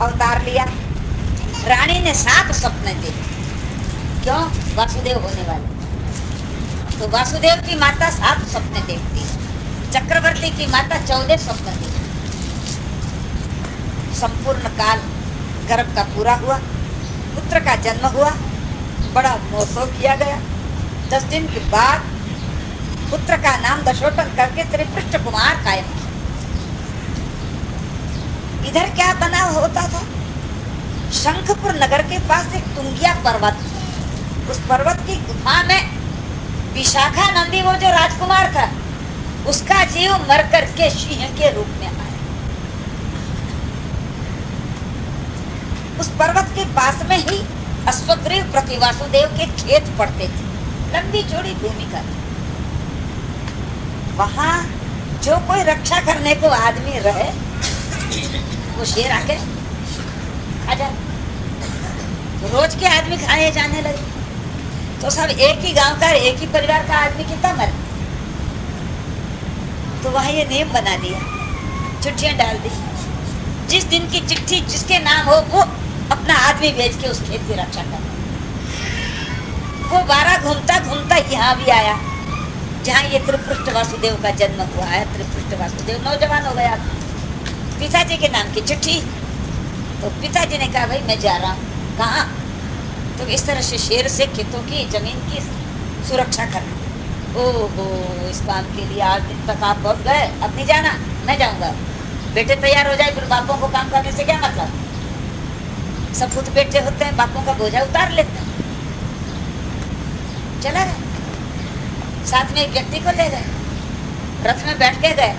अवतार लिया। रानी ने 7 सपने देखे। क्यों? वासुदेव होने वाले। तो वासुदेव की माता 7 सपने देखती है, चक्रवर्ती की माता 14 सपने देखती। संपूर्ण काल गर्भ का पूरा हुआ, पुत्र का जन्म हुआ, बड़ा महोत्सव किया गया। 10 दिन के बाद पुत्र का नाम दशोटन करके त्रिपृष्ठ कुमार कायम किया। इधर क्या बना होता था? शंखपुर नगर के पास एक तुंगिया पर्वत, उस पर्वत की गुफा में विशाखा नंदी, वो जो राजकुमार था, उसका जीव मर करके सिंह के रूप में आया। उस पर्वत के पास में ही अश्वग्रीव प्रति वासुदेव के खेत पड़ते थे, लंबी चौड़ी भूमिका। वहां जो कोई रक्षा करने को आदमी रहे, वो शेर आके खा जाए। तो रोज के आदमी खाए जाने लगे, तो सब एक ही गांव का, एक ही परिवार का आदमी कितना मरे। तो वहां ये नियम बना दिया, चिट्ठियां डाल दी, जिस दिन की चिट्ठी जिसके नाम हो वो अपना आदमी भेज के उस खेत की रक्षा कर। वो 12 घूमता घूमता यहाँ भी आया, जहाँ ये त्रिपृष्ठ वासुदेव का जन्म हुआ है। त्रिपृष्ठ वासुदेव नौजवान हो गया, पिताजी के नाम की चिट्ठी। तो पिताजी ने कहा, भाई मैं जा रहा हूँ। कहाँ? तो इस तरह से शेर से खेतों की, जमीन की सुरक्षा करना। ओहो, इस काम के लिए आज दिन तक आप बहुत गए, अब नहीं जाना, मैं जाऊंगा। बेटे तैयार हो जाए, फिर बापों को काम करने से क्या मतलब? सब खुद बेटे होते हैं, बापों का बोझा उतार लेते हैं। चला गया, साथ में एक व्यक्ति को ले गए, रथ में बैठ के गए।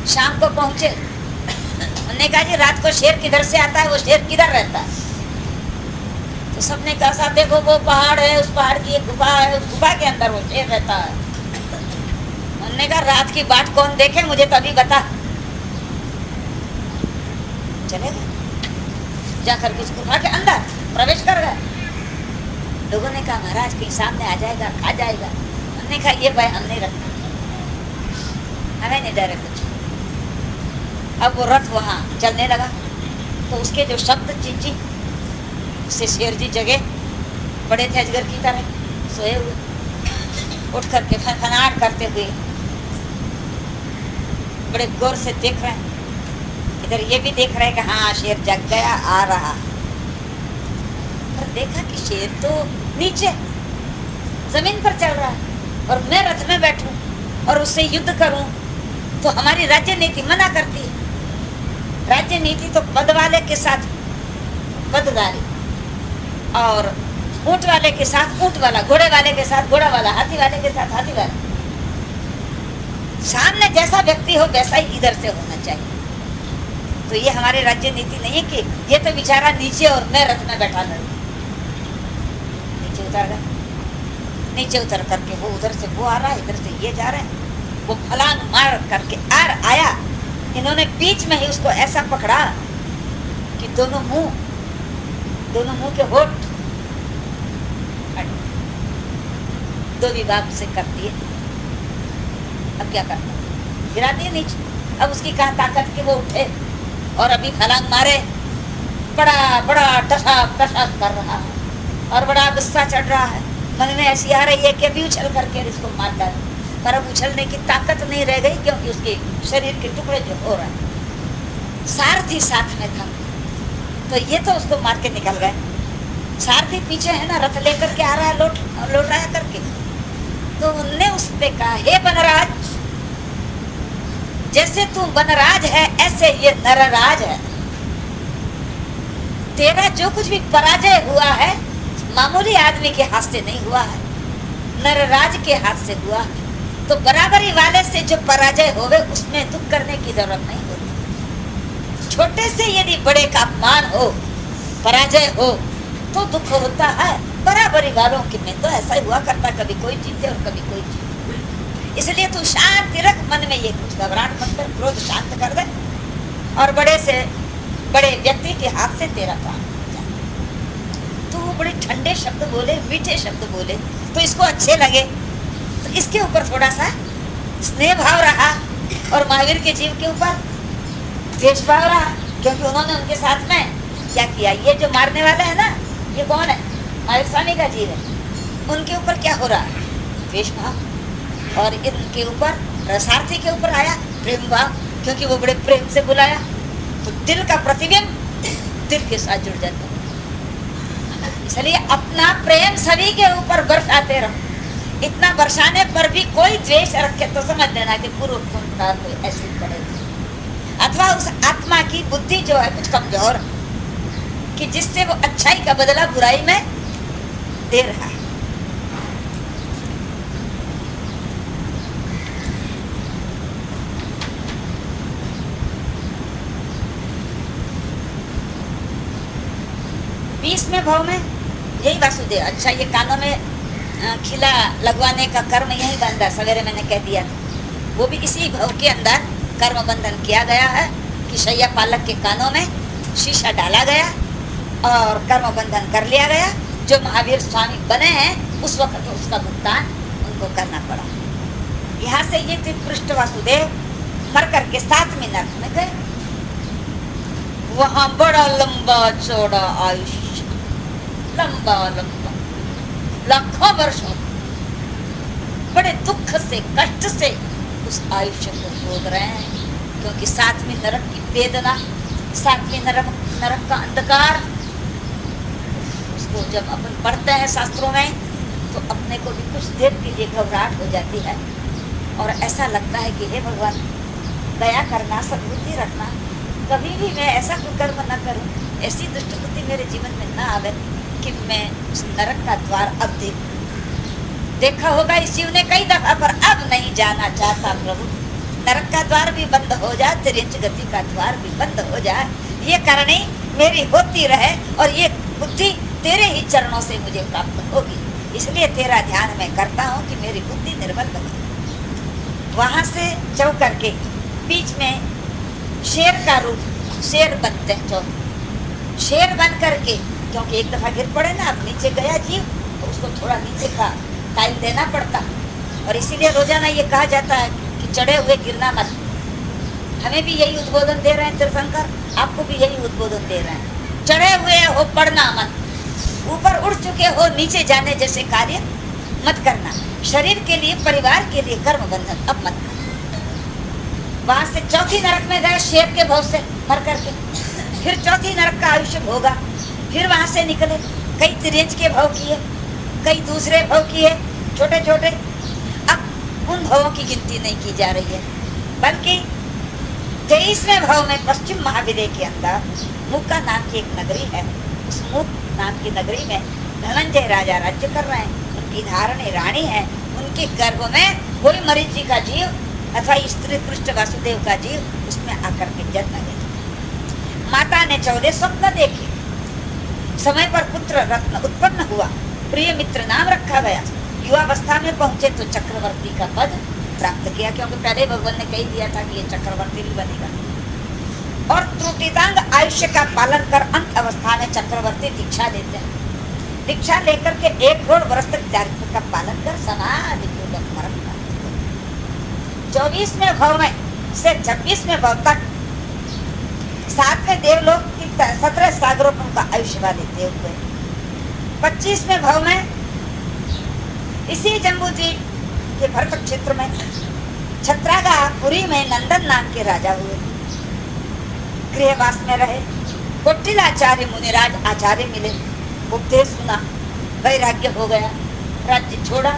शाम को पहुंचे, उन्होंने कहा जी रात को शेर किधर से आता है, वो शेर किधर रहता है? तो सबने कहा, साहब देखो वो पहाड़ है, उस पहाड़ की एक गुफा है, उस गुफा के अंदर वो शेर रहता है। उन्होंने कहा रात की बात कौन देखे, मुझे तो अभी बता। चले गए, जाकर के गुफा के अंदर प्रवेश कर गए। लोगों ने कहा महाराज कहीं सामने आ जाएगा, खा जाएगा। हमने कहा ये भाई हम नहीं रखना, हमें नहीं डरे कुछ। अब वो रथ वहां चलने लगा, तो उसके जो शब्द चींची, उससे शेर जी जगे, बड़े थे अजगर की तरह सोए हुए, उठ करके फनफनाहट करते हुए बड़े गौर से देख रहे हैं। इधर ये भी देख रहे हैं कि हाँ शेर जग गया, आ रहा। पर देखा कि शेर तो नीचे जमीन पर चल रहा है, और मैं रथ में बैठूं और उससे युद्ध करूं, तो हमारी राज्य नीति मना करती है। राज्य नीति तो पद वाले के साथ पदधारी, और ऊंट वाले के साथ ऊंट वाला, घोड़े वाले के साथ घोड़ा वाला, हाथी वाले के साथ हाथी वाला। सामने जैसा व्यक्ति हो वैसा ही इधर से होना चाहिए। तो ये हमारे राज्य नीति नहीं है कि ये तो बेचारा नीचे और मैं रथ में बैठा लड़ू। नीचे उतर गए, नीचे उतर करके वो उधर से वो आ रहा है, इधर से ये जा रहा है। वो फलांग मार करके आया, इन्होंने बीच में ही उसको ऐसा पकड़ा कि दोनों मुंह के होठ दो विभाग से कर दिए। अब क्या करना, गिरा दिए नीचे। अब उसकी कहाँ ताकत कि वो उठे और अभी फलांग मारे। बड़ा बड़ा टसाक टसाक कर रहा है और बड़ा गुस्सा चढ़ रहा है, मन में ऐसी आ रही है कि अभी उछल करके इसको मार डाले। पर अब उछलने की ताकत नहीं रह गई, क्योंकि उसके शरीर के टुकड़े जो हो रहे हैं। सारथी साथ में था, तो ये तो उसको मार के निकल गए। सारथी पीछे है ना, रथ लेकर के आ रहा है, लौट रहा करके। तो उनने उस पे कहा, हे बनराज, जैसे तू बनराज है ऐसे ये नरराज है। तेरा जो कुछ भी पराजय हुआ है मामूली आदमी के हाथ से नहीं हुआ है, नरराज के हाथ से हुआ है। तो बराबरी वाले से जो पराजय होवे उसमें दुख करने की जरूरत नहीं होती। छोटे से यदि बड़े का अपमान हो, पराजय हो, तो दुख होता है। बराबरी वालों के में तो ऐसा ही हुआ करता, कभी कोई जीते और कभी कोई जीते। इसलिए तू शांति रख, मन में ये कुछ घबराहट मत कर, क्रोध शांत कर दे, और बड़े से बड़े व्यक्ति के हाथ से तेरा काम हो जाए। तो वो बड़े ठंडे शब्द बोले, मीठे शब्द बोले, तो इसको अच्छे लगे। तो इसके ऊपर थोड़ा सा स्नेह भाव रहा, और महावीर के जीव के ऊपर द्वेष भाव रहा। क्योंकि उन्होंने उनके साथ में क्या किया। ये जो मारने वाला है ना, ये कौन है? महावीर स्वामी का जीव है। उनके ऊपर क्या हो रहा है? द्वेष भाव। और इनके ऊपर रसार्थी के ऊपर आया प्रेम भाव, क्योंकि वो बड़े प्रेम से बुलाया। तो दिल का प्रतिबिंब दिल के साथ जुड़ जाता है। इसलिए अपना प्रेम सभी के ऊपर बरसाते रहो। इतना बरसाने पर भी कोई द्वेष रखे तो समझ लेना कि पूर्व का कोई ऐसी पड़ेगी, अथवा उस आत्मा की बुद्धि जो है कुछ कमजोर, कि जिससे वो अच्छाई का बदला बुराई में दे रहा है। बीसवें भाव में यही वासुदेव। अच्छा, ये कानों में खिला लगवाने का कर्म यही बंधा, सवेरे मैंने कह दिया था। वो भी इसी भाव के अंदर कर्म बंधन किया गया है कि शैया पालक के कानों में शीशा डाला गया और कर्म बंधन कर लिया गया। जो महावीर स्वामी बने हैं उस वक्त उसका भुगतान उनको करना पड़ा। यहाँ से ये त्रिपृष्ठ वासुदेव मर करके 7वें नरक में गए। वहां बड़ा लंबा चौड़ा आयुष्य, लंबा लंबा लाखों वर्षों बड़े दुख से कष्ट से उस आयुष्य को भोग रहे हैं। क्योंकि 7वें नरक की वेदना, 7वें नरक का अंधकार, उसको जब अपन पढ़ते हैं शास्त्रों में तो अपने को भी कुछ देर के लिए घबराहट हो जाती है और ऐसा लगता है कि हे भगवान, दया करना, सद्बुद्धि रखना, कभी भी मैं ऐसा कोई कर्म न करूं, ऐसी दुष्ट बुद्धि मेरे जीवन में न आवे कि मैं उस नरक का द्वार अब देखा होगा इस जीव ने कई दफा, पर अब नहीं जाना चाहता प्रभु। नरक का द्वार भी बंद हो जाए, तिरंज गति का द्वार भी बंद हो जाए, ये करनी मेरी होती रहे और ये बुद्धि तेरे ही चरणों से मुझे प्राप्त होगी। इसलिए तेरा ध्यान मैं करता हूँ कि मेरी बुद्धि निर्मल बने। वहां से चौ करके बीच में शेर का रूप, शेर बनते हैं, शेर बन करके, क्योंकि एक दफा गिर पड़े ना, अब नीचे गया जीव तो उसको थोड़ा नीचे का टाइम देना पड़ता। और इसीलिए रोजाना ये कहा जाता है कि चढ़े हुए गिरना मत। हमें भी यही उद्बोधन दे रहे हैं तीर्थंकर, आपको भी यही उद्बोधन दे रहे हैं। चढ़े हुए हो पढ़ना मत, ऊपर उड़ चुके हो नीचे जाने जैसे कार्य मत करना। शरीर के लिए, परिवार के लिए कर्म बंधन अब मत करना। वहां से चौथी नरक में गए शेर के भव से मर करके, फिर चौथी नरक का आयुष्य भोगा, फिर वहां से निकले, कई त्रिंज के भव किए, कई दूसरे भव किए, छोटे छोटे। अब उन भवों की गिनती नहीं की जा रही है, बल्कि 23वें भव में पश्चिम महाविदय के अंदर मुक्का नाम की एक नगरी है। उस मुक नाम की नगरी में धनंजय राजा राज्य कर रहे हैं, उनकी धारणी रानी है। उनके गर्भ में वही मरीचि का जीव अथवा स्त्री पृष्ठ वासुदेव का जीव उसमें आकर के जन्म लिया। माता ने 14 स्वप्न देखे, समय पर पुत्र रत्न उत्पन्न हुआ, प्रिय मित्र नाम रखा गया। युवावस्था में पहुंचे तो चक्रवर्ती का पद प्राप्त किया, क्योंकि पहले भगवान ने कही दिया था कि ये चक्रवर्ती भी बनेगा। और त्रुटितांग आयुष्य का पालन कर अंत अवस्था में चक्रवर्ती दीक्षा लेते हैं। दीक्षा लेकर के 1 वर्ष तक चारित्र का पालन कर समाधि पूर्वक मरण प्राप्त। 24वें भव में से 26वें भव तक 7वें देवलोक की 17 सागरों पर उनका आयुष्य वाले देव हुए। 25वें भव में इसी जम्बूद्वीप के भरत क्षेत्र में छत्रागापुरी में नंदन नाम के राजा हुए। गृहवास में रहे। कुटिलाचार्य मुनिराज आचार्य मिले, उपदेश सुना, वैराग्य हो गया, राज्य छोड़ा,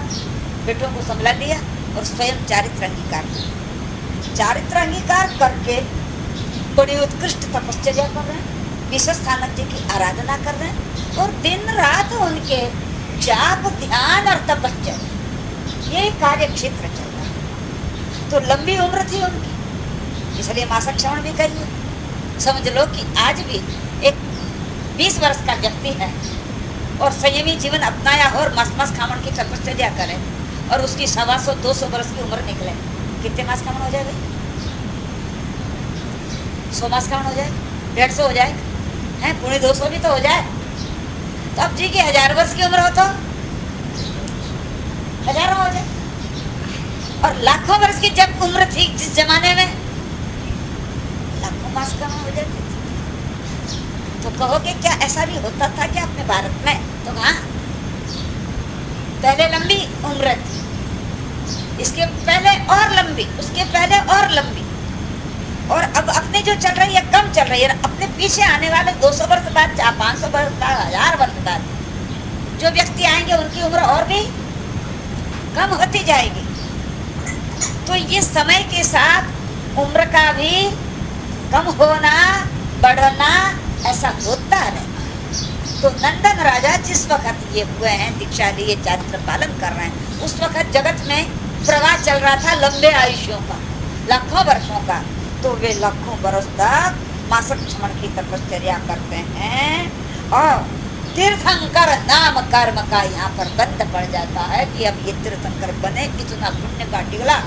बेटों को संभला लिया और स्वयं चारित्र अंगीकार किया। चारित्र अंगीकार करके बड़ी उत्कृष्ट तपस्या कर रहे हैं, विश्वस्थानक जी की आराधना कर रहे हैं और दिन रात उनके जाप, ध्यान और तपस्या ये कार्य क्षेत्र चल रहा है। तो लंबी उम्र थी उनकी, इसलिए मासिक श्रवण भी करिए। समझ लो कि आज भी एक 20 वर्ष का व्यक्ति है और संयमी जीवन अपनाया और मस खामन की तपस्या करे और उसकी 125-200 वर्ष की उम्र निकले, कितने मास खामन हो जाएगा? 100 मास खामन हो जाए, 150 हो जाए, हैं पूरे 200 भी तो हो जाए। तो अब जी की 1000 वर्ष की उम्र हो तो हजारों हो जाए। और लाखों वर्ष की जब उम्र थी जिस जमाने में, लाखों मास खामन हो जाती थी। तो कहोगे क्या ऐसा भी होता था क्या अपने भारत में? तो हाँ, पहले लंबी उम्र थी, इसके पहले और लंबी, उसके पहले और लंबी, और अब अपने जो चल रही है कम चल रही है। अपने पीछे आने वाले 200 वर्ष बाद, 500 वर्ष बाद, 1000 वर्ष बाद जो व्यक्ति आएंगे उनकी उम्र और भी कम होती जाएगी। तो ये समय के साथ उम्र का भी कम होना, बढ़ना, ऐसा होता है। तो नंदन राजा जिस वक्त ये हुए हैं, दीक्षा लिए, चारित्र पालन कर रहे हैं, उस वक्त जगत में प्रवाह चल रहा था लंबे आयुष्यों का, लाखों वर्षों का। तो वे लाखों वर्ष तक मासक क्षमण की तपश्चर्या करते हैं और तीर्थंकर नाम कर्म का यहाँ पर बंद पड़ जाता है कि अब ये तीर्थंकर बने, इतना पुण्य का टिगला,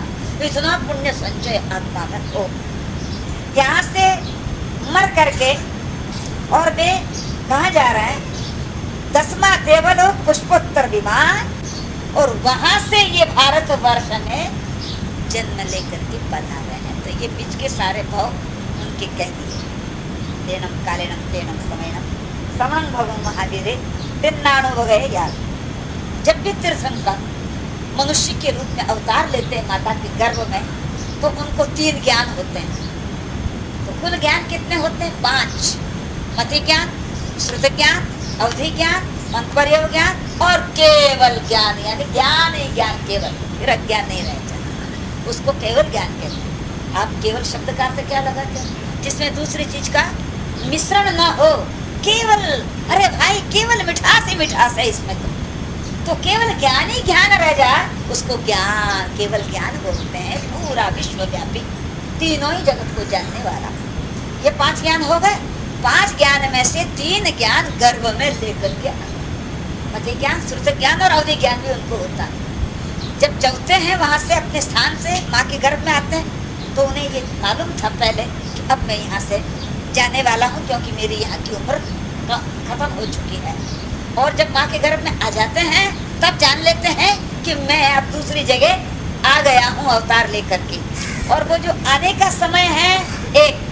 इतना पुण्य संचय आत्मा में हो। यहाँ से मर करके और वे कहाँ जा रहे हैं? 10वां देवल पुष्पोत्तर विमान, और वहां से ये भारत वर्ष में जन्म लेकर के बना रहे हैं। तो ये बीच के सारे भाव उनके कह दिए। तेनम कालेनम तेनम समयनम समं भवं महावीरे तिन्नाणु भगे याद। जब भी तीर्थंकर मनुष्य के रूप में अवतार लेते हैं माता के गर्भ में, तो उनको 3 ज्ञान होते हैं। तो कुल ज्ञान कितने होते हैं? 5। मति ज्ञान, श्रुत ज्ञान, अवधि ज्ञान, मंतपर्य ज्ञान और केवल ज्ञान, यानी ज्ञान ही ज्ञान, केवल, फिर अज्ञान नहीं रहता, उसको केवल ज्ञान कहते हैं। आप केवल शब्द का अर्थ क्या लगाते हैं? जिसमें दूसरी चीज का मिश्रण न हो, केवल। अरे भाई, केवल मिठास ही मिठास है इसमें। तो केवल ज्ञान ही ज्ञान रह जाए, उसको ज्ञान, केवल ज्ञान बोलते हैं। पूरा विश्वव्यापी, तीनों ही जगत को जानने वाला। ये 5 ज्ञान हो गए। 5 ज्ञान में से 3 ज्ञान गर्भ में लेकर के मति ज्ञान, श्रुत ज्ञान और अवधि ज्ञान भी उनको होता है। जब चलते हैं वहां से, अपने स्थान से माँ के गर्भ में आते हैं, तो उन्हें ये मालूम था पहले कि अब मैं यहाँ से जाने वाला हूँ, क्योंकि मेरी यहाँ की उम्र खत्म हो चुकी है। और जब माँ के गर्भ में आ जाते हैं, तब जान लेते हैं कि मैं अब दूसरी जगह आ गया हूँ अवतार लेकर के। और वो जो आने का समय है एक,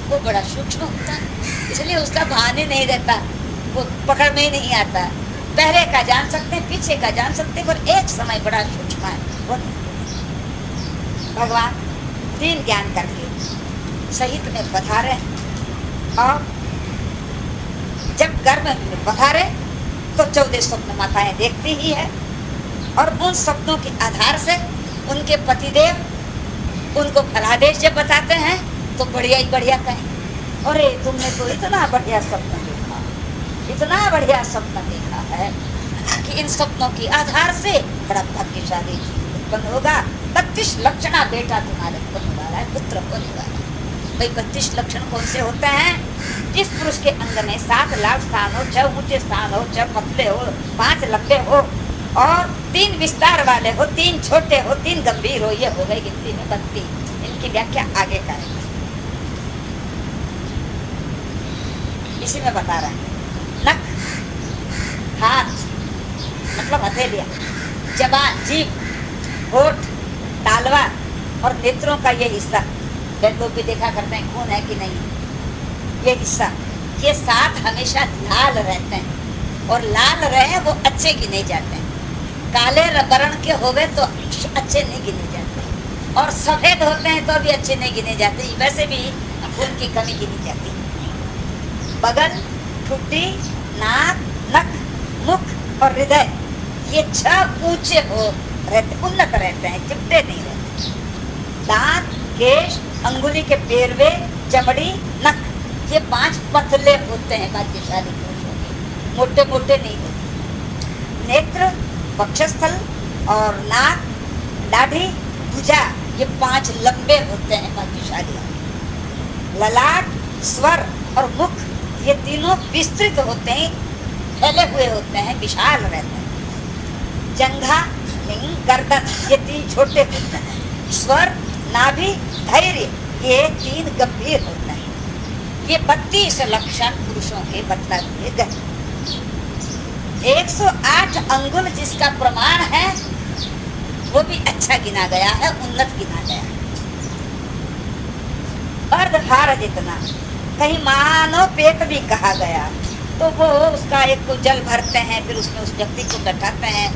वो बड़ा सूक्ष्म होता है, इसलिए उसका भान नहीं रहता, वो पकड़ में ही नहीं आता। पहले का जान सकते हैं, पीछे का जान सकते हैं, पर एक समय बड़ा सूक्ष्म है। वो भगवान 3 ज्ञान करके सहित में पधारे, और जब गर्भ में पधारे तो 14 स्वप्न माताएं देखती ही है, और उन स्वप्नों के आधार से उनके पतिदेव उनको फलादेश जब बताते हैं, तो बढ़िया ही बढ़िया कहें, अरे तुमने तो इतना बढ़िया स्वप्न देखा, इतना बढ़िया स्वप्न देखा है कि इन स्वप्नों के आधार से बड़ा भाग्यशाली उत्पन्न होगा। 32 लक्षणा बेटा तुम्हारे उत्पन्न वाला है, पुत्र होने वाला। भाई 32 लक्षण कौन से होते हैं? जिस पुरुष के अंग में 7 लाख स्थान हो, 6 ऊंचे स्थान हो, 6 पतले हो, 5 लंबे हो, और 3 विस्तार वाले हो, 3 छोटे हो, 3 गंभीर हो। ये हो गई गिनती में 32। इनकी व्याख्या आगे करेंगे, इसी में बता रहे हैं। नख, हाथ मतलब हथेलियां, जबान, जीभ, होठ, तालवा और नेत्रों का ये हिस्सा, वैद लोग भी देखा करते हैं खून है कि नहीं, ये हिस्सा, ये 7 हमेशा लाल रहते हैं, और लाल रहे वो अच्छे गिने जाते हैं। काले वर्ण के हो गए तो अच्छे नहीं गिने जाते, और सफेद होते हैं तो भी अच्छे नहीं गिने जाते। वैसे भी खून की कमी गिनी जाती है। बगल, ठुड्डी, नाक, नख, मुख और हृदय, ये 6 ऊंचे हो रहते, उन्नत रहते हैं, चिपटे नहीं रहते। दांत, केश, अंगुली के पेरवे, चमड़ी, नख, ये 5 पतले होते हैं भाग्यशाली पुरुषों के, मोटे मोटे नहीं होते। नेत्र, वक्षस्थल और नाक, दाढ़ी, भुजा, ये 5 लंबे होते हैं भाग्यशाली। ललाट, स्वर और मुख, ये तीनों विस्तृत होते हैं, फैले हुए होते हैं, विशाल रहते हैं। जंघा, लिंग, गर्दन, ये 3 छोटे होते हैं। स्वर, नाभि, धैर्य, ये 3 गंभीर होते हैं। ये 32 लक्षण पुरुषों के बतला दिए गए। 108 अंगुल जिसका प्रमाण है, वो भी अच्छा गिना गया है, उन्नत गिना गया है। अर्धहार जितना, कहीं मानव पेट भी कहा गया। तो वो उसका एक को जल भरते हैं, फिर उसमें उस व्यक्ति को बैठाते हैं,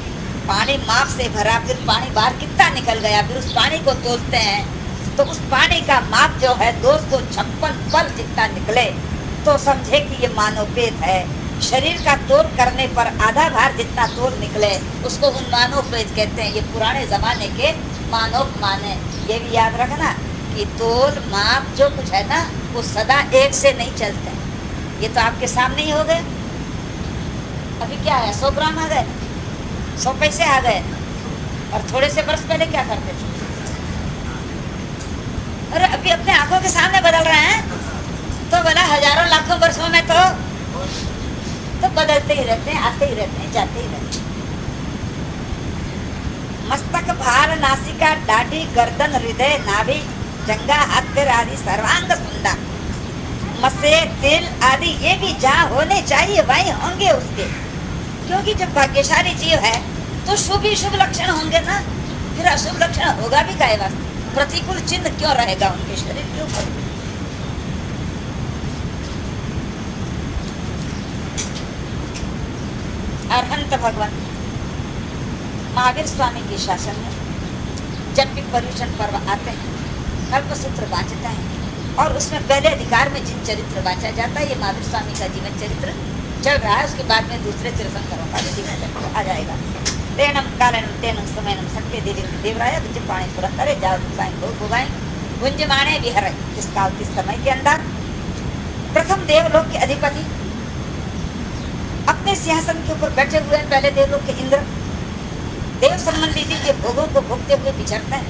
पानी माप से भरा, फिर पानी बाहर कितना निकल गया, फिर उस पानी को तोलते हैं। तो उस पानी का माप जो है 256 पल जितना निकले तो समझे कि ये मानव पेट है। शरीर का तोल करने पर आधा भार जितना तोल निकले उसको हम मानव पेट कहते हैं। ये पुराने जमाने के मानव माने। ये भी याद रखना कि तोल माप जो कुछ है ना वो सदा एक से नहीं चलते। ये तो आपके सामने ही हो गए। अभी क्या है, 100 ग्राम आ गए, 100 पैसे आ गए, और थोड़े से वर्ष पहले क्या करते थे? अरे अभी अपने आंखों के सामने बदल रहे हैं, तो बोला हजारों लाखों वर्षों में तो बदलते ही रहते हैं, आते ही रहते हैं, जाते ही रहते हैं। मस्तक, भार, नासिका, दाढ़ी, गर्दन, हृदय, नाभि, जंगा, हाथ पैर आदि सर्वांग सुंदर, मसे, तिल आदि ये भी जहाँ होने चाहिए वहीं होंगे उसके। क्योंकि जब भाग्यशाली जीव है तो शुभ ही शुभ लक्षण होंगे ना, फिर अशुभ लक्षण होगा भी काहे वास्ते? प्रतिकूल चिन्ह क्यों रहेगा उनके शरीर के ऊपर? अरहंत भगवान महावीर स्वामी के शासन में जब भी पर्युषण पर्व आते हैं, कल्पसूत्र बांचते हैं, और उसमें पहले अधिकार में जिन चरित्र बांचा जाता है, ये महावीर स्वामी का जीवन चरित्र चल रहा है। उसके बाद में दूसरे तीर्थंकरों का भी जीवन चरित्र आ जाएगा। तेनम कालेनम तेनम समयनम सक्के देवी देवराय विजय पाणी पुरंदरे जाओ साईं को भुगाई गुंजमाने विहर। इस काल के समय के अंदर प्रथम देवलोक के अधिपति अपने सिंहासन के ऊपर बैठे हुए हैं। पहले देवलोक के इंद्र देव संबंधी दिव्य भोगों को भोगते हुए विचरते हैं।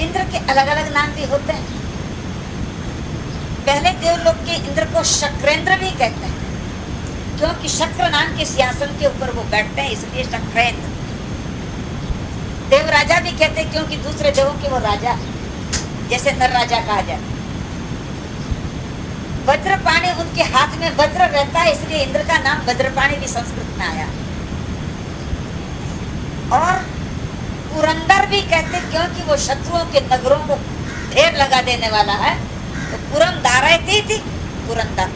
इंद्र के अलग अलग नाम भी होते हैं। पहले देवलोक के इंद्र को शक्रेंद्र भी कहते हैं, क्योंकि शक्र नाम के सिंहासन के ऊपर वो बैठते हैं, इसलिए शक्रेंद्र। देवराजा भी कहते हैं क्योंकि दूसरे देवों के वो राजा, जैसे नर राजा कहा जाए। वज्रपाणी, उनके हाथ में वज्र रहता है, इसलिए इंद्र का नाम वज्रपाणी भी संस्कृत में आया। और पुरंदर भी कहते क्योंकि वो शत्रुओं के नगरों को ढेर लगा देने वाला है, तो पुरम दारयती थी पुरंदर।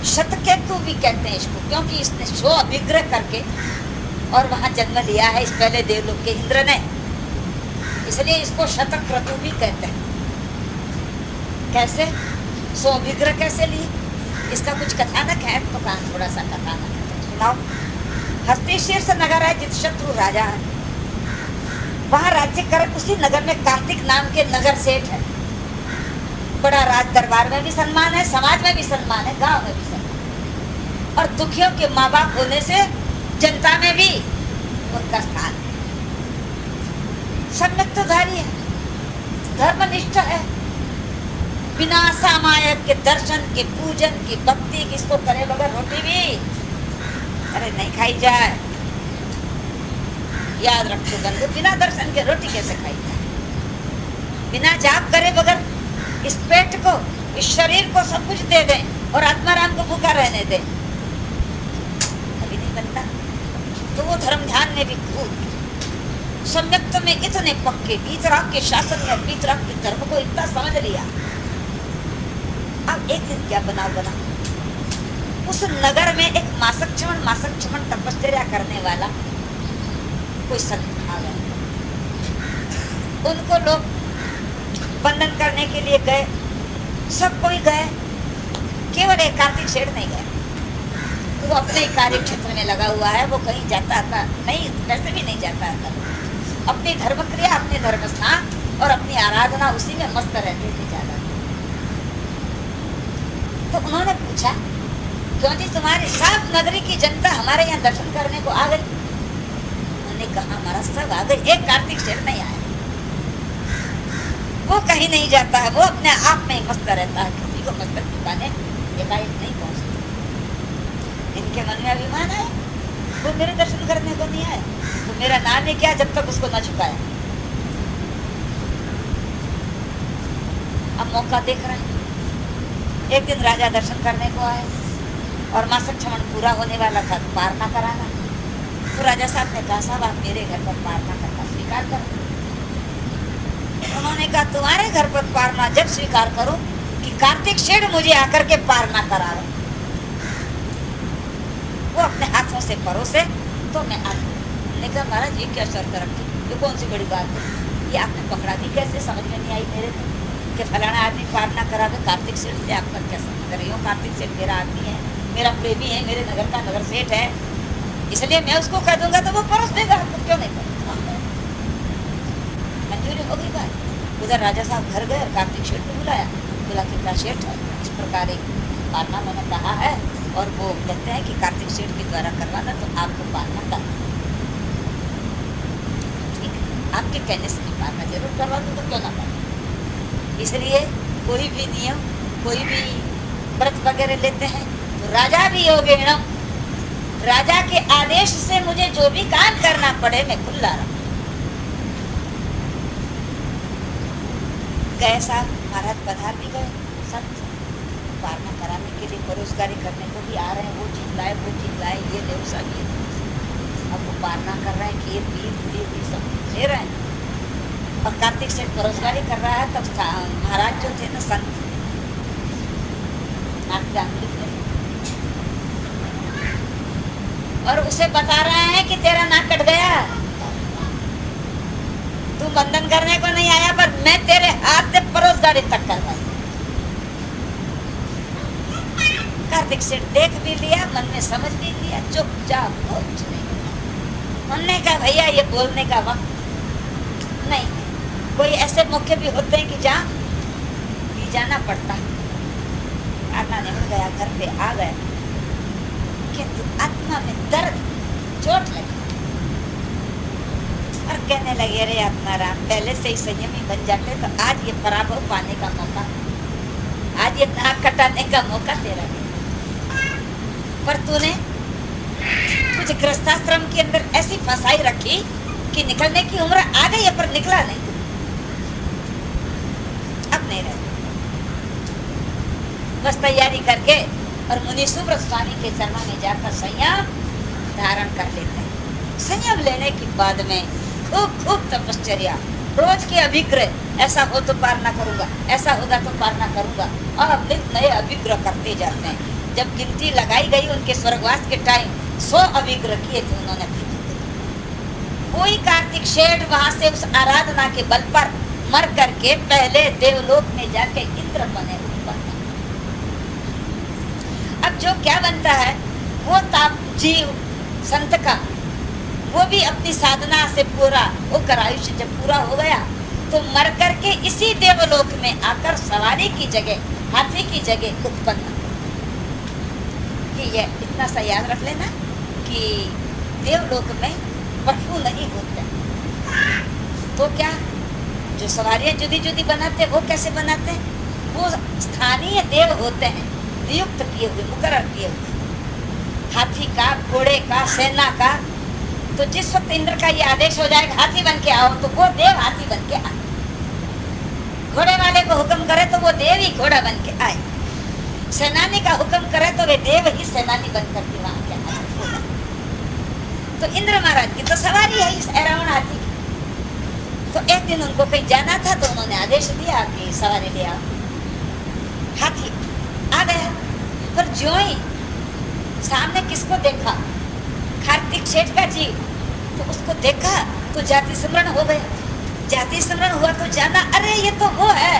शतकेतु भी कहते हैं इसको, क्योंकि इसने शो विग्रह करके और वहां जन्म लिया है इस पहले देवलोक के इंद्र ने, इसलिए इसको शतक्रतु भी कहते हैं। कैसे सो विग्रह कैसे लिए, इसका कुछ कथानक है तो कहा थोड़ा सा कथानक है, सुनाओ। हस्तिशीर्ष नगर है, जित शत्रु राजा है, वहां राज्य कर। उसी नगर में कार्तिक नाम के नगर सेठ है। बड़ा राज दरबार में भी सम्मान है, समाज में भी सम्मान है, गांव में भी सम्मान, और दुखियों के माँ बाप होने से जनता में भी उनका स्थान है। सम्यक्तधारी है, धर्मनिष्ठ है, बिना सामायक के दर्शन के पूजन की भक्ति किसको करे बगैर रोटी भी अरे नहीं खाई जाए। याद रखो बंधु, बिना दर्शन के रोटी कैसे खाई जाए? बिना जाप करे बगैर इस पेट को, इस शरीर को सब कुछ दे दें और आत्माराम को भूखा रहने दें, कभी नहीं बनता। तो वो धर्म ध्यान में भी खूब सम्यक्त में इतने पक्के, वीतराग के शासन में वीतराग के धर्म को इतना समझ लिया। अब एक दिन क्या बनाओ बना, उस नगर में एक मासक क्षमण तपस्या करने वाला कोई संत आ गया। उनको लोग बंधन करने के लिए गए, सब कोई गए, केवल एक कार्तिक सेठ नहीं गए। वो अपने कार्य क्षेत्र में लगा हुआ है, वो कहीं जाता था नहीं, वैसे भी नहीं जाता था। अपनी धर्म क्रिया, अपने धर्म स्थान और अपनी आराधना उसी में मस्त रहते थे ज्यादा। तो उन्होंने पूछा, क्यों जी तुम्हारी सब नगरी की जनता हमारे यहाँ दर्शन करने को आ गई? उन्होंने कहा हमारा सब आ गई, एक कार्तिक सेठ नहीं आया। वो कहीं नहीं जाता है, वो अपने आप में मस्त रहता है, किसी को मस्तक झुकाने एकाएक नहीं पहुंचता। इनके मन में अभिमान है, वो मेरे दर्शन करने को नहीं आए तो मेरा नाम ही क्या जब तक उसको न झुकाया। अब मौका देख रहे हैं। एक दिन राजा दर्शन करने को आए और मासक क्षमण पूरा होने वाला था, पारना कराना। तो राजा साहब ने कहा साहब आप मेरे घर पर पारना करना स्वीकार करो। उन्होंने कहा तुम्हारे घर पर पारना जब स्वीकार करो कि कार्तिक शेठ मुझे आकर के पार ना करा रहे। वो अपने हाथों से परोसे तो मैं आ गई। मैंने कहा महाराज ये क्या शर्त रखी, ये कौन सी बड़ी बात है, ये आपने पकड़ा दी कैसे, समझ में नहीं आई मेरे को कि फलाना आदमी पार ना करा दे। कार्तिक सेठ से आपका क्या संबंध रही हो? कार्तिक सेठ मेरा आदमी है, मेरा प्रेमी है, मेरे नगर का नगर सेठ है, इसलिए मैं उसको कह दूंगा तो वो परोस देगा, आपको क्यों नहीं परोस? मंजूरी हो गई बात। उधर राजा साहब घर गए और कार्तिक शेठ को बुलाया, बोला कि क्या शेठ इस प्रकार एक पालना मैंने कहा है और वो कहते हैं कि कार्तिक शेठ के द्वारा करवाना, तो आपको पालना करना, ठीक है, आपके कहने से पालना जरूर करवा दूँ, तो क्यों ना करवा। इसलिए कोई भी नियम, कोई भी व्रत वगैरह लेते हैं तो राजा भी योगेणम, राजा के आदेश से मुझे जो भी काम करना पड़े मैं खुला रहा। गए साहब महाराज पधार भी गए, सब पालना कराने के लिए परोसगारी करने को भी आ रहे हैं, वो चीज लाए वो चीज लाए, ये ले सब ये दे। अब वो पालना कर रहे हैं, खीर पीर पूरी भी सब ले रहे हैं और कार्तिक से परोसगारी कर रहा है। तब महाराज जो थे ना संत, और उसे बता रहे हैं कि तेरा नाक कट गया, तू बंधन करने को नहीं आया, पर मैं तेरे हाथ से परोसगारी तक करवाई। कार्तिक सेठ देख भी लिया, मन में समझ भी लिया, चुपचाप कुछ नहीं। उन्होंने कहा भैया ये बोलने का वक्त नहीं, कोई ऐसे मौके भी होते हैं कि जहाँ भी जाना पड़ता है। आना निकल गया, घर पे आ गया, किंतु आत्मा में दर्द, चोट लगी और कहने लगे अरे आत्माराम पहले से ही संयमी बन जाते तो आज ये पराभव पाने का मौका, आज ये नाक कटाने का मौका तेरा है। पर तूने तुझे गृहस्थाश्रम के अंदर ऐसी फसाई रखी कि निकलने की उम्र आ गई है पर निकला नहीं, अब नहीं रहे। बस तैयारी करके और मुनि सुब्रत स्वामी के चरणों में जाकर संयम धारण कर लेते हैं। संयम लेने के बाद में खूब खूब तपश्चर्या, रोज के अभिग्रह, ऐसा हो तो पार ना करूंगा, ऐसा होगा तो पार ना करूंगा, और नित नए अभिग्रह करते जाते हैं। जब गिनती लगाई गई उनके स्वर्गवास के टाइम 100 अभिग्रह किए थे उन्होंने। कोई कार्तिक शेठ वहां से उस आराधना के बल पर मर करके पहले देवलोक में जाके इंद्र बने। अब जो क्या बनता है वो ताप जीव संत का, वो भी अपनी साधना से पूरा होकर आयुष्य जब पूरा हो गया तो मर करके इसी देवलोक में आकर सवारी की जगह, हाथी की जगह उत्पन्न। कि ये इतना सा याद रख लेना कि देवलोक में पशु नहीं होते, तो क्या जो सवारियां जुदी जुदी बनाते वो कैसे बनाते हैं? वो स्थानीय देव होते हैं, नियुक्त किए हुए, मुकर्रर किए हुए, हाथी का, घोड़े का, सेना का। तो जिस वक्त इंद्र का ये आदेश हो जाएगा हाथी बन के आओ, तो वो देव हाथी बन के आए। घोड़े वाले को हुक्म करे तो वो देव ही घोड़ा बन के आए। सेनानी का हुक्म करे तो वे देव ही सेनानी बन करके वहां के आए। तो इंद्र महाराज की तो सवारी है इस ऐरावण हाथी की। तो एक दिन उनको कहीं जाना था तो उन्होंने आदेश दिया कि सवारी ले आओ। हाथी आ गया, पर ज्यों ही सामने किसको देखा? कार्तिक शेठ का जीव। तो उसको देखा तो जाति स्मरण हो गया। जाति स्मरण हुआ तो जाना अरे ये तो वो है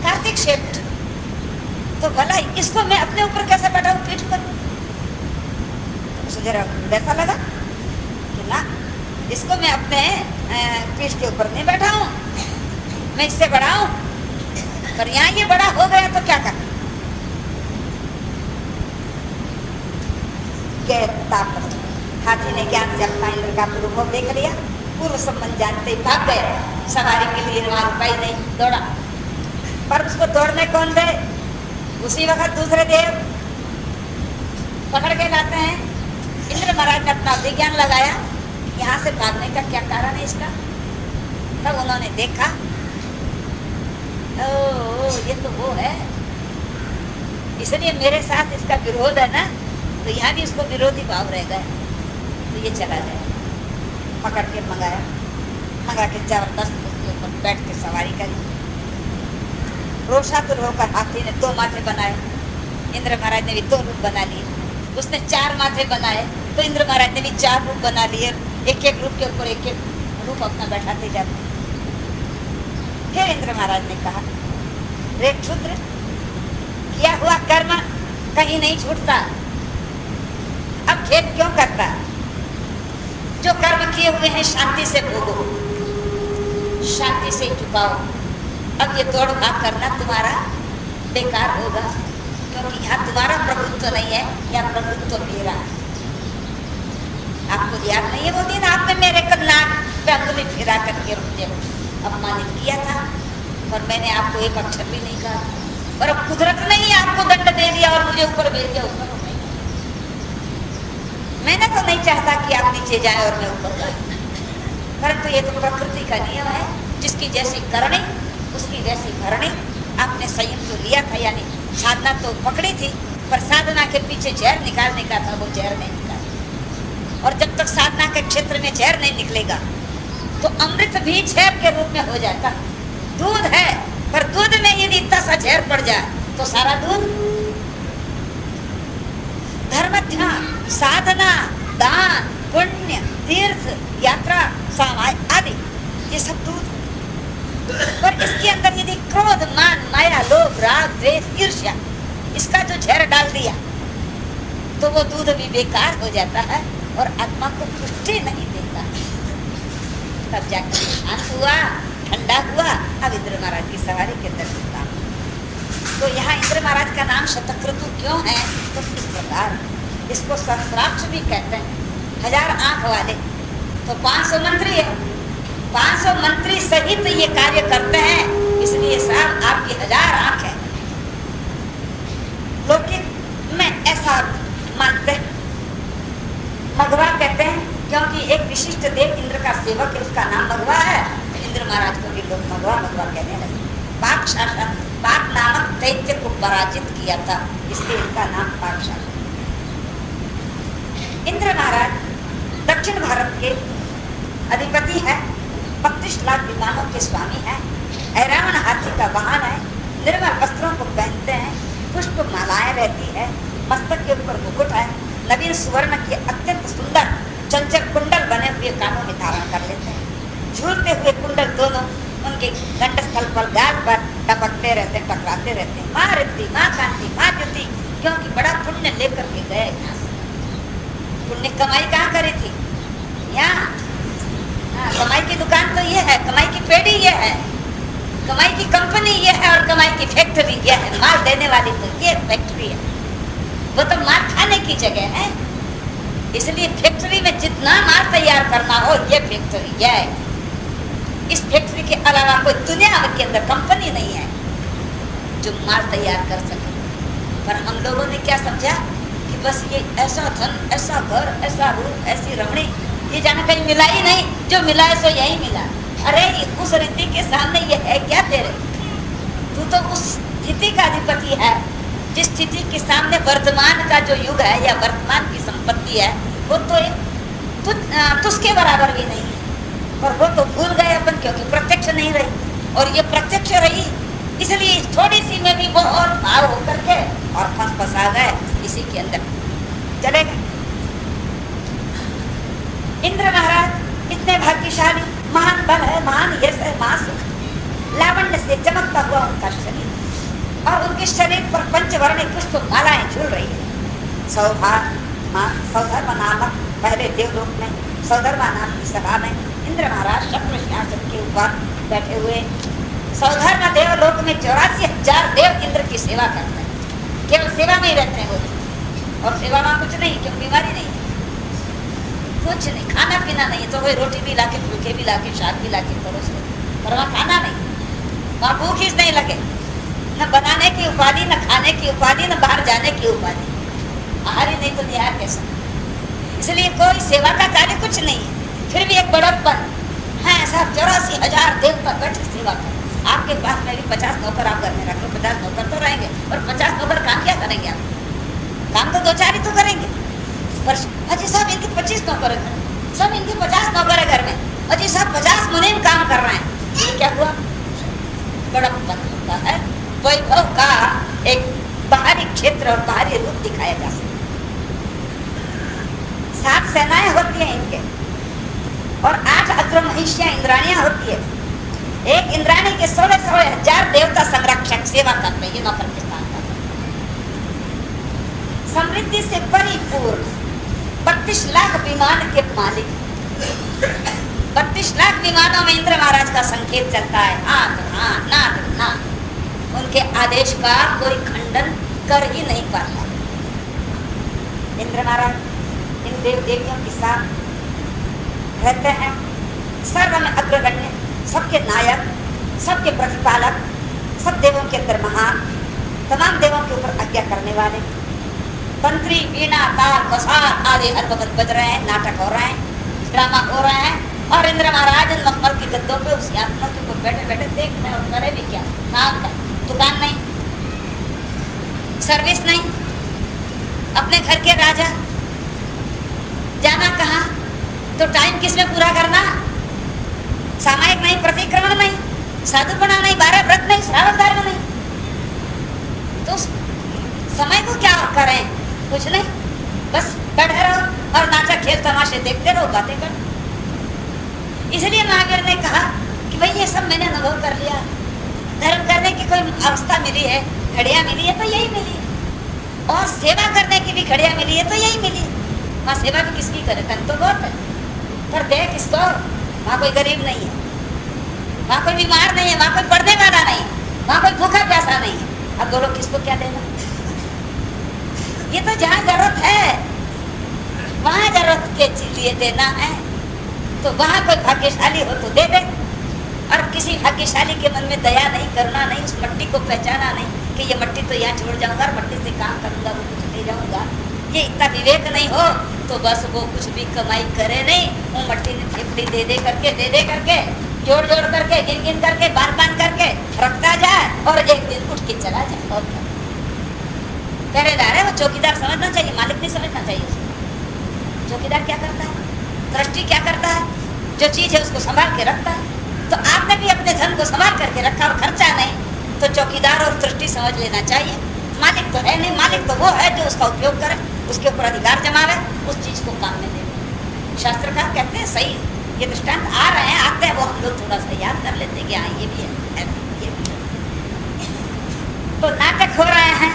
कार्तिक शेठ। तो भला इसको मैं अपने ऊपर कैसे बैठाऊं पीठ पर? उसे जरा वैसा लगा कि ना, इसको मैं अपने पीठ के ऊपर नहीं बैठाऊं, मैं इससे बड़ा हूं। पर यहाँ ये बड़ा हो गया तो क्या करना? हाथी ने ज्ञान से अपना इंद्र का पूर्व देख लिया, पूर्व संबंध जानते ही भाग गए। सवारी के लिए रुपये नहीं, दौड़ा। पर उसको दौड़ने कौन दे? उसी वक्त दूसरे देव पकड़ के लाते हैं। इंद्र महाराज ने अपना विज्ञान लगाया, यहाँ से भागने का क्या कारण है इसका? तब उन्होंने देखा, ओ ये तो वो है, इसलिए मेरे साथ इसका विरोध है ना, तो यहाँ भी उसको विरोधी भाव रह गया, तो ये चला जाए। पकड़ के मंगा के जबरदस्त उसके ऊपर बैठ के सवारी करी। रोषातुर होकर हाथी ने 2 माथे बनाए, इंद्र महाराज ने भी 2 रूप बना लिए। उसने 4 माथे बनाए तो इंद्र महाराज ने भी 4 रूप बना लिए, एक एक रूप के ऊपर एक एक रूप अपना बैठाते जाते। फिर इंद्र महाराज ने कहा, रे क्षुद्र, किया हुआ कर्म कहीं नहीं छूटता, अब खेद क्यों करता? जो कर्म किए हुए हैं शांति से भोगो, शांति से चुकाओ। अब ये दौड़ भाग करना तुम्हारा बेकार होगा, क्योंकि यहाँ तुम्हारा प्रभुत्व नहीं है, यहाँ प्रभुत्व मेरा। आपको याद नहीं है वो दिन आपने मेरे नाक पे अंगुली फिरा करके मुझे अपमानित किया था, और मैंने आपको एक अक्षर भी नहीं कहा, और अब कुदरत ने ही आपको दंड दे दिया और मुझे ऊपर भेज दिया। ऊपर मैंने तो नहीं चाहता कि आप नीचे जाए और मैं ऊपर जाऊं, परंतु ये तो प्रकृति का नियम है, जिसकी जैसी करनी उसकी वैसी भरनी। आपने संयम तो लिया था, यानी साधना तो पकड़ी थी, पर साधना के पीछे जहर निकालने का था, वो जहर नहीं निकाला। और जब तक साधना के क्षेत्र में जहर नहीं निकलेगा तो अमृत भी जहर के रूप में हो जाता। दूध है, पर दूध में यदि इतना सा जहर पड़ जाए तो सारा दूध। धर्म ध्यान, साधना, दान, पुण्य, तीर्थ, यात्रा, समाज आदि ये सब दूध। पर इसके अंदर यदि क्रोध, मान, माया, लोभ, राग, द्वेष, ईर्ष्या इसका जो जहर डाल दिया तो वो दूध भी बेकार हो जाता है और आत्मा को पुष्टि नहीं देता। तब जाकर शांत हुआ, ठंडा हुआ। अब इंद्र महाराज की सवारी के अंदर होता। तो यहाँ इंद्र महाराज का नाम शतक्रतु क्यों है? तो इस प्रकार इसको सहस्राक्ष भी कहते हैं, 1000 आंख वाले। तो 500 मंत्री है, 500 मंत्री सहित ये कार्य करते हैं, इसलिए साहब आपकी 1000 आंख है। लौकिक में ऐसा मानते हैं, मघवा कहते हैं, क्योंकि एक विशिष्ट देव इंद्र का सेवक है, उसका नाम मघवा है। इंद्र महाराज को भी लोग मघवा मघवा कहने लगे। पाक शासन, पाक नामक दैत्य को पराजित किया था, इसलिए इनका नाम पाक शासन। इंद्र महाराज दक्षिण भारत के अधिपति है, 32 लाख विमानों के स्वामी हैं, ऐरावण हाथी का वाहन है, निर्मल वस्त्रों को पहनते हैं, पुष्प मालाएं रहती है, मस्तक के ऊपर मुकुट है, नवीन सुवर्ण के अत्यंत सुंदर चंचल कुंडल बने हुए कानों में धारण कर लेते हैं। झूलते हुए कुंडल दोनों उनके कंठस्थल पर, गाल पर टपकते रहते, टकराते रहते हैं। माँ रिद्धि, माँ कांति, माँ ज्योति, क्योंकि बड़ा पुण्य लेकर के गए। पुण्य कमाई कहाँ करी थी? यहाँ। कमाई की दुकान तो ये है, कमाई की पेड़ी ये है, कमाई की कंपनी ये है, और कमाई की फैक्ट्री ये है। माल देने वाली तो ये फैक्ट्री है, वो तो माल खाने की जगह है। इसलिए फैक्ट्री में जितना माल तैयार करना हो, ये फैक्ट्री है। इस फैक्ट्री के अलावा कोई दुनिया के अंदर कंपनी नहीं है जो माल तैयार कर सके। पर हम लोगों ने क्या समझा कि बस ये ऐसा धन, ऐसा घर, ऐसा रूप, ऐसी रमणी, ये जाने कहीं मिला ही नहीं, जो मिला है सो यही मिला। अरे उस रीति के सामने ये है क्या तेरे? तू तो उस स्थिति का अधिपति है जिस स्थिति के सामने वर्तमान का जो युग है या वर्तमान की संपत्ति है, वो तो एक तुझके बराबर भी नहीं है। पर वो तो भूल गए अपन, क्योंकि प्रत्यक्ष नहीं रही, और ये प्रत्यक्ष रही, इसलिए थोड़ी सी में भी वो और पार होकर के और फंसा गए इसी के अंदर चले गए। इंद्र महाराज इतने भाग्यशाली, महान बल है, महान यश है, महान सुख, लावण्य से चमकता हुआ उनका शरीर, और उनके शरीर पर पंचवर्णी पुष्प मालाएं झूल रही है। सौधर्मा नामक पहले देवलोक में, सौधर्मा नाम की सभा में इंद्र महाराज शक्र सिंहासन के ऊपर बैठे हुए। सौधर्मा देवलोक में 84,000 देव इंद्र की सेवा करते हैं, केवल सेवा में ही रहते हैं वो, और सेवा में कुछ नहीं, क्यों बीमारी नहीं, कुछ नहीं, खाना पीना नहीं, तो वही रोटी भी लाके, फुलके भी लाके, शाक भी लाके परोस दे, पर वहाँ खाना नहीं, वहाँ भूख ही नहीं लगे, न बनाने की उपाधि, न खाने की उपाधि, न बाहर जाने की उपाधि, आहार ही नहीं तो निहार कैसा। इसलिए कोई सेवा का कार्य कुछ नहीं है, फिर भी एक बड़प्पन है। साहब 84,000 देवता बैठे सेवा कर, आपके पास में भी 50 नौकर आप घर में रख लो, 50 नौकर तो रहेंगे, और 50 नौकर काम क्या करेंगे? आप काम तो 2-4 ही तो करेंगे। पर अजी साहब इनके 25 नौकर है, सब इनके 50 नौकर है घर में, अजी साहब 50 मुनीम काम कर रहे हैं, ये क्या हुआ? बड़प्पन होता है, वैभव का एक बाहरी क्षेत्र और बाहरी रूप दिखाया जा सकता। 7 सेनाएं होती हैं इनके और 8 अग्र महिषियां इंद्राणियां होती है। एक इंद्राणी के 16,000 देवता संरक्षक सेवा करते हैं, ये नौकर के स्थान पर। समृद्धि से परिपूर्ण 32 लाख विमान के मालिक, 32 लाख विमानों में इंद्र महाराज का संकेत चलता है, हाँ ना। उनके आदेश का कोई खंडन कर ही नहीं पाता। इंद्र महाराज इन देव देवियों के साथ रहते हैं, सर्व में अग्रगण्य, सबके नायक, सबके प्रतिपालक, सब देवों के अंदर महान, तमाम देवों के ऊपर आज्ञा करने वाले। तंत्री, वीणा, ताल, कसार आदि हर वक्त बज रहे हैं, नाटक हो रहे हैं, ड्रामा हो रहे हैं, और इंद्र महाराज मखमल की गद्दों पे उस यात्रा के ऊपर बैठे बैठे देख रहे और करे भी क्या। काम का दुकान नहीं, सर्विस नहीं, अपने घर के राजा, जाना कहाँ तो टाइम किसमें पूरा करना, सामायिक नहीं, प्रतिक्रमण नहीं, साधुपना नहीं, 12 व्रत नहीं, श्रावण धर्म नहीं, तो समय को क्या करें, कुछ नहीं, बस बैठे रहो और नाचा खेल तमाशे देखते रहो, बातें करो। इसलिए महावीर ने कहा कि भाई ये सब मैंने अनुभव कर लिया, धर्म करने की कोई अवस्था मिली है, घड़ियां मिली है तो यही मिली है, और सेवा करने की भी घड़ियां मिली है तो यही मिली है। वहाँ सेवा भी किसकी करे, धन तो बहुत है, पर दे किसको, वहाँ कोई गरीब नहीं है, वहाँ कोई बीमार नहीं है, वहाँ कोई पढ़ने वाला नहीं है, वहाँ कोई भूखा प्यासा नहीं है। अब बोलो किसको क्या देना, ये तो जहाँ जरूरत है वहाँ जरूरत के लिए देना है, तो वहाँ कोई भाग्यशाली हो तो दे दे, और किसी भाग्यशाली के मन में दया नहीं, करुणा नहीं, उस मट्टी को पहचाना नहीं कि ये मट्टी तो यहाँ छोड़ जाऊंगा और मट्टी से काम करूंगा, वो कुछ ले जाऊंगा, ये इतना विवेक नहीं हो तो बस वो कुछ भी कमाई करे नहीं, वो मट्टी ने ठेपड़ी दे दे करके जोड़ करके गिन करके बांध करके रखता जाए और एक दिन उठ के चला जाए। और क्या पहरेदार है वो, चौकीदार समझना चाहिए, मालिक नहीं समझना चाहिए उसको। चौकीदार क्या करता है, ट्रस्टी क्या करता है, जो चीज है उसको संभाल के रखता है। तो आपने भी अपने धन को संभाल करके रखा और खर्चा नहीं, तो चौकीदार और ट्रस्टी समझ लेना चाहिए। मालिक तो है नहीं, मालिक तो वो है जो उसका उपयोग करे, उसके ऊपर अधिकार जमावे, उस चीज को काम में दे। शास्त्रकार कहते हैं सही, ये दृष्टांत आ रहे हैं, आते हैं, वो हम लोग थोड़ा सा याद कर लेते हैं कि हाँ ये भी है, ये भी है। तो नाटक हो रहे हैं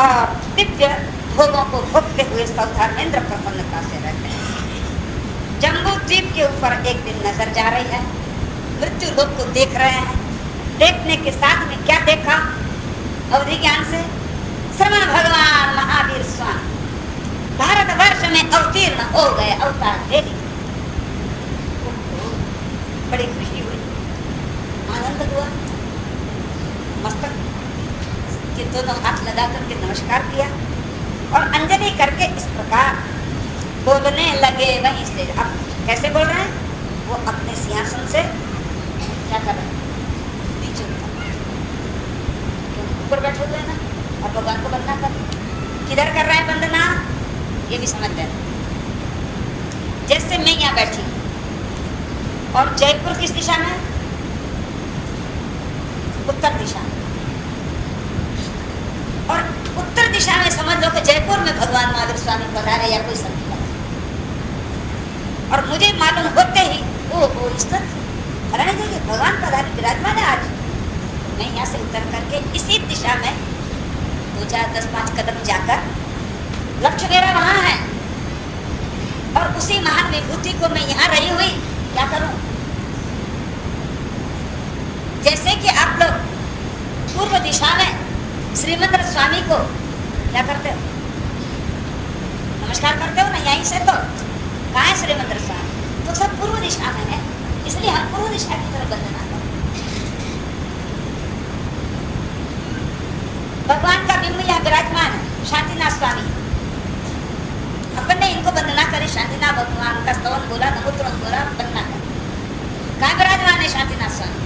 और दिव्य भोगों को भोगते हुए सौधार्मेंद्र प्रसन्नता से रहते हैं। जम्बू द्वीप के ऊपर एक दिन नजर जा रही है, मृत्यु लोक को देख रहे हैं। देखने के साथ में क्या देखा, अवधि ज्ञान से श्रवण भगवान महावीर स्वामी भारतवर्ष में अवतीर्ण हो गए, अवतार ले लिए। बड़ी खुशी हुई, आनंद हुआ, मस्तक के दोनों हाथ लगा करके नमस्कार किया और अंजलि करके इस प्रकार बोलने लगे। वहीं से अब कैसे बोल रहे हैं, वो अपने सिंहासन से क्या कर रहे हैं, नीचे ऊपर बैठे हुए ना, और भगवान को वंदना कर, किधर कर रहे हैं वंदना, ये भी समझ लेना। जैसे मैं यहाँ बैठी और जयपुर किस दिशा में, उत्तर दिशा में, और उत्तर दिशा में समझ लो कि जयपुर में भगवान महावीर स्वामी पधारे या कोई संत पधारे, और मुझे मालूम होते ही वो इस तरह हराने देंगे, भगवान पधारे विराजमान है आज। मैं यहाँ से उतर करके इसी दिशा में 2, 4, 10, 5 कदम जाकर लक्ष्य मेरा वहां है, और उसी महान विभूति को मैं यहाँ रही हुई क्या करूं। जैसे कि आप लोग पूर्व दिशा में श्रीमंद्र स्वामी को क्या करते हो, नमस्कार करते हो ना, यहीं से तो कहाँ है श्रीमंद्र स्वामी, तो सब पूर्व दिशा में है, इसलिए हम पूर्व दिशा की तरफ वंदना करें। भगवान का बिंब यहाँ विराजमान है, शांतिनाथ स्वामी, अपन ने इनको वंदना करी, शांतिनाथ भगवान का स्तवन बोला, नमोत्तम बोला, वंदना कर। कहाँ विराजमान है शांतिनाथ स्वामी,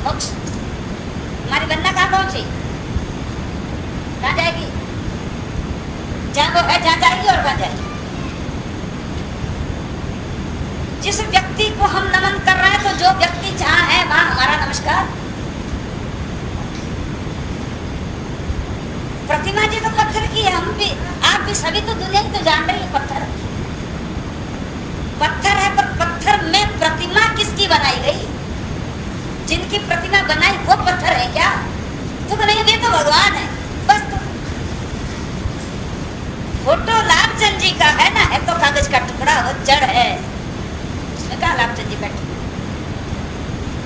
मोक्ष, हमारी वंदना कहाँ पहुंची, कहाँ जाएगी, जहाँ वो है जहाँ जाएगी और कहाँ जाएगी। जिस व्यक्ति को हम नमन कर रहे हैं, तो जो व्यक्ति जहाँ है वहां हमारा नमस्कार, तो जान रही है पत्थर पत्थर है, पर पत्थर में प्रतिमा किसकी बनाई गई? जिनकी प्रतिमा बनाई वो पत्थर है क्या? तो नहीं, ये तो भगवान है बस। तो फोटो लाभचंद जी का है ना, है तो कागज का टुकड़ा, वो जड़ है, उसमें कहा लाभचंद जी बैठे।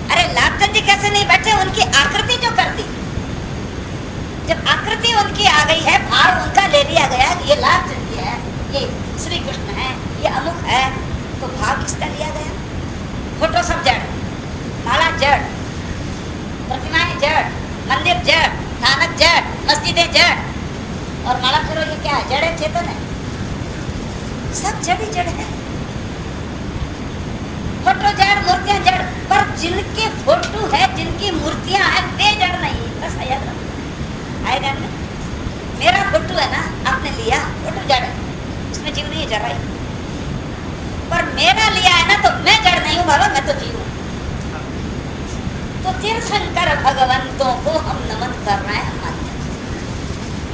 अरे लाभचंद जी कैसे नहीं बैठे? उनकी आकृति जो कर दी, जब आकृति उनकी आ गई है, भाव उनका ले लिया गया कि ये लाभचंद जी है, ये श्री कृष्ण है, ये अमुक है, तो भाव किसका लिया गया? फोटो सब जड़, माला जड़, प्रतिमाएं जड़, मंदिर जड़, थानक जड़, मस्जिदें जड़, और माला करो ये क्या है? जड़ है, चेतन है, सब जड़ ही जड़ है। फोटो जड़, मूर्तियां जड़, पर जिनके फोटो है, जिनकी मूर्तियां हैं, वे जड़ नहीं। बस याद रखो, आएगा ना? मेरा फोटो है ना, आपने लिया, फोटो जड़ है, उसमें जीव नहीं जड़ रही, पर मेरा लिया है ना, तो मैं जड़ नहीं हूँ बाबा, मैं तो जीव हूँ। तो तीर्थंकर भगवंतों को हम नमन कर रहे हैं हमारे।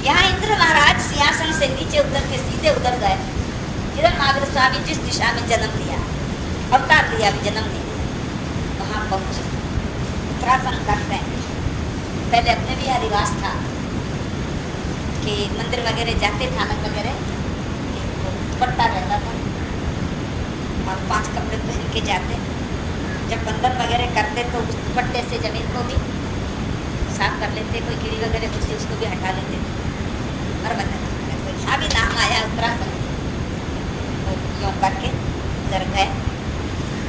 यहाँ इंद्र महाराज सिंहासन से नीचे उतर के सीधे उतर गए, जिधर महावीर स्वामी जिस दिशा में जन्म लिया, अवतार लिया, भी जन्म नहीं लिया, वहां पहुंचे, उत्तरासन करते हैं। पहले अपने भी हरिवास था कि मंदिर वगैरह जाते, थानक वगैरह, दुपट्टा रहता था और 5 कपड़े पहन के जाते। जब बंधन वगैरह करते तो उस दुपट्टे से जमीन को भी साफ कर लेते, कोई कीड़ी वगैरह कुछ उसको भी हटा लेते और बंधन भी नाम आया उत्तराखंड, तो यूँ करके उधर गए।